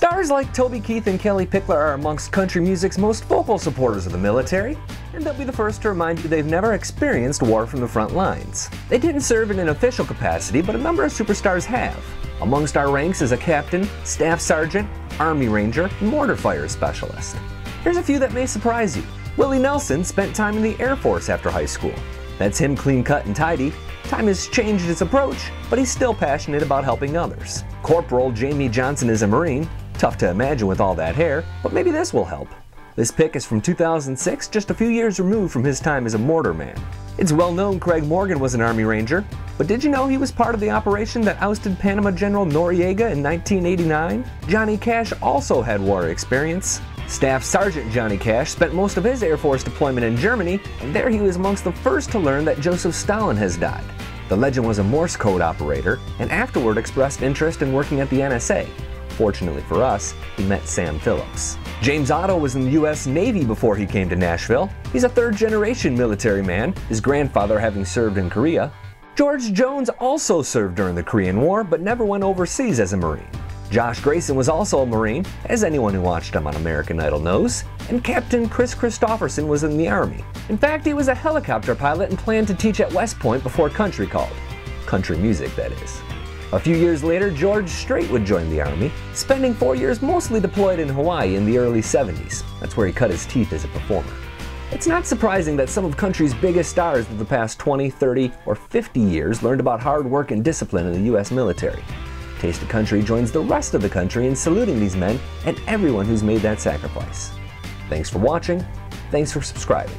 Stars like Toby Keith and Kelly Pickler are amongst country music's most vocal supporters of the military, and they'll be the first to remind you they've never experienced war from the front lines. They didn't serve in an official capacity, but a number of superstars have. Amongst our ranks is a captain, staff sergeant, Army Ranger, and mortar fire specialist. Here's a few that may surprise you. Willie Nelson spent time in the Air Force after high school. That's him clean cut and tidy. Time has changed his approach, but he's still passionate about helping others. Corporal Jamey Johnson is a Marine. Tough to imagine with all that hair, but maybe this will help. This pic is from 2006, just a few years removed from his time as a mortar man. It's well known Craig Morgan was an Army Ranger, but did you know he was part of the operation that ousted Panama General Noriega in 1989? Johnny Cash also had war experience. Staff Sergeant Johnny Cash spent most of his Air Force deployment in Germany, and there he was amongst the first to learn that Joseph Stalin has died. The legend was a Morse code operator, and afterward expressed interest in working at the NSA. Fortunately for us, he met Sam Phillips. James Otto was in the US Navy before he came to Nashville. He's a third-generation military man, his grandfather having served in Korea. George Jones also served during the Korean War, but never went overseas as a Marine. Josh Gracin was also a Marine, as anyone who watched him on American Idol knows, and Captain Kris Kristofferson was in the Army. In fact, he was a helicopter pilot and planned to teach at West Point before country called. Country music, that is. A few years later, George Strait would join the Army, spending 4 years mostly deployed in Hawaii in the early 70s. That's where he cut his teeth as a performer. It's not surprising that some of country's biggest stars of the past 20, 30, or 50 years learned about hard work and discipline in the US military. Taste of Country joins the rest of the country in saluting these men and everyone who's made that sacrifice. Thanks for watching. Thanks for subscribing.